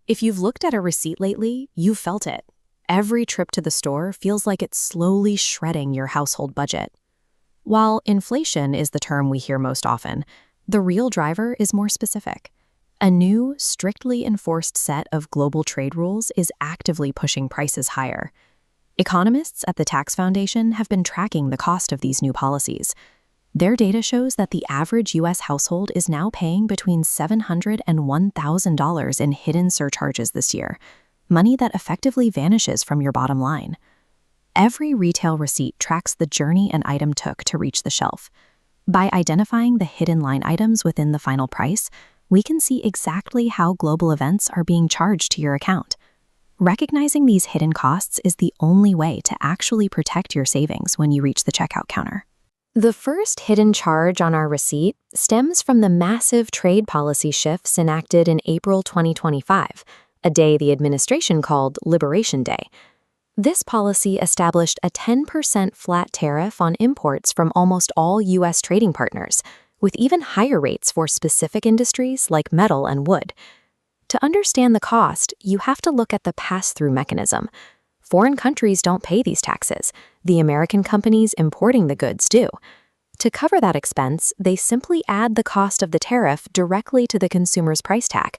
If you've looked at a receipt lately, you've felt it. Every trip to the store feels like it's slowly shredding your household budget. While inflation is the term we hear most often, the real driver is more specific. A new, strictly enforced set of global trade rules is actively pushing prices higher. Economists at the Tax Foundation have been tracking the cost of these new policies. Their data shows that the average U.S. household is now paying between $700 and $1,000 in hidden surcharges this year, money that effectively vanishes from your bottom line. Every retail receipt tracks the journey an item took to reach the shelf. By identifying the hidden line items within the final price, we can see exactly how global events are being charged to your account. Recognizing these hidden costs is the only way to actually protect your savings when you reach the checkout counter. The first hidden charge on our receipt stems from the massive trade policy shifts enacted in April 2025, a day the administration called Liberation Day. This policy established a 10% flat tariff on imports from almost all U.S. trading partners, with even higher rates for specific industries like metal and wood. To understand the cost, you have to look at the pass-through mechanism. Foreign countries don't pay these taxes. The American companies importing the goods do. To cover that expense, they simply add the cost of the tariff directly to the consumer's price tag.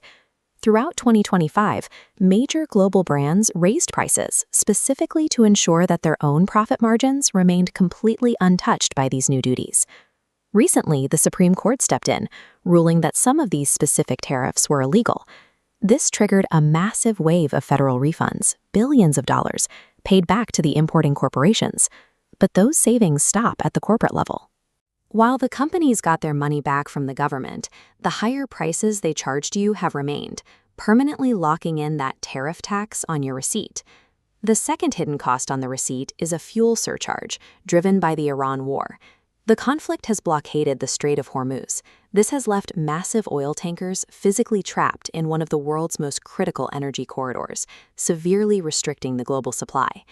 Throughout 2025, major global brands raised prices specifically to ensure that their own profit margins remained completely untouched by these new duties. Recently, the Supreme Court stepped in, ruling that some of these specific tariffs were illegal. This triggered a massive wave of federal refunds, billions of dollars, paid back to the importing corporations. But those savings stop at the corporate level. While the companies got their money back from the government, the higher prices they charged you have remained, permanently locking in that tariff tax on your receipt. The second hidden cost on the receipt is a fuel surcharge, driven by the Iran war. The conflict has blockaded the Strait of Hormuz. This has left massive oil tankers physically trapped in one of the world's most critical energy corridors, severely restricting the global supply.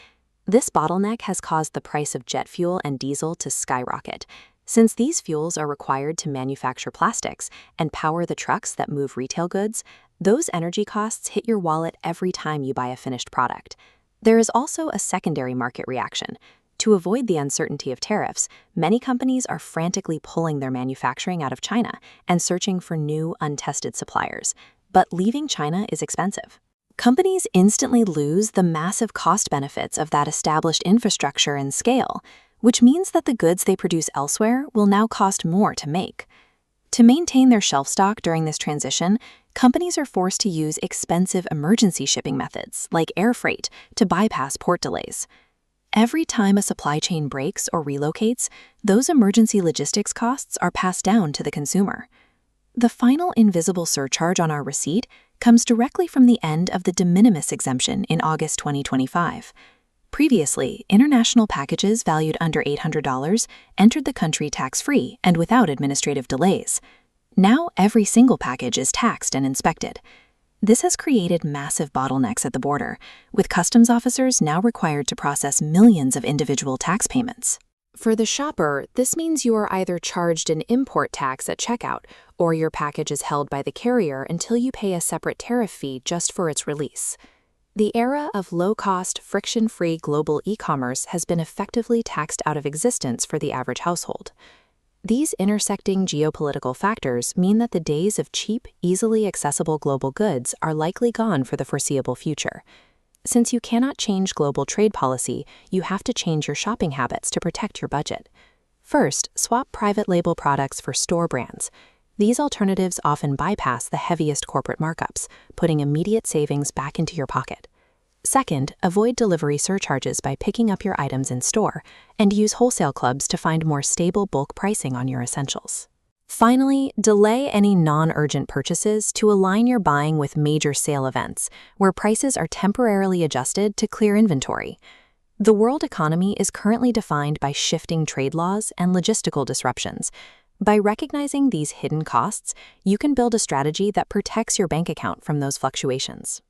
This bottleneck has caused the price of jet fuel and diesel to skyrocket. Since these fuels are required to manufacture plastics and power the trucks that move retail goods, those energy costs hit your wallet every time you buy a finished product. There is also a secondary market reaction. To avoid the uncertainty of tariffs, many companies are frantically pulling their manufacturing out of China and searching for new, untested suppliers. But leaving China is expensive. Companies instantly lose the massive cost benefits of that established infrastructure and scale, which means that the goods they produce elsewhere will now cost more to make. To maintain their shelf stock during this transition, companies are forced to use expensive emergency shipping methods, like air freight, to bypass port delays. Every time a supply chain breaks or relocates, those emergency logistics costs are passed down to the consumer. The final invisible surcharge on our receipt comes directly from the end of the de minimis exemption in August 2025. Previously, international packages valued under $800 entered the country tax-free and without administrative delays. Now every single package is taxed and inspected. This has created massive bottlenecks at the border, with customs officers now required to process millions of individual tax payments. For the shopper, this means you are either charged an import tax at checkout, or your package is held by the carrier until you pay a separate tariff fee just for its release. The era of low-cost, friction-free global e-commerce has been effectively taxed out of existence for the average household. These intersecting geopolitical factors mean that the days of cheap, easily accessible global goods are likely gone for the foreseeable future. Since you cannot change global trade policy, you have to change your shopping habits to protect your budget. First, swap private label products for store brands. These alternatives often bypass the heaviest corporate markups, putting immediate savings back into your pocket. Second, avoid delivery surcharges by picking up your items in store, and use wholesale clubs to find more stable bulk pricing on your essentials. Finally, delay any non-urgent purchases to align your buying with major sale events, where prices are temporarily adjusted to clear inventory. The world economy is currently defined by shifting trade laws and logistical disruptions. By recognizing these hidden costs, you can build a strategy that protects your bank account from those fluctuations.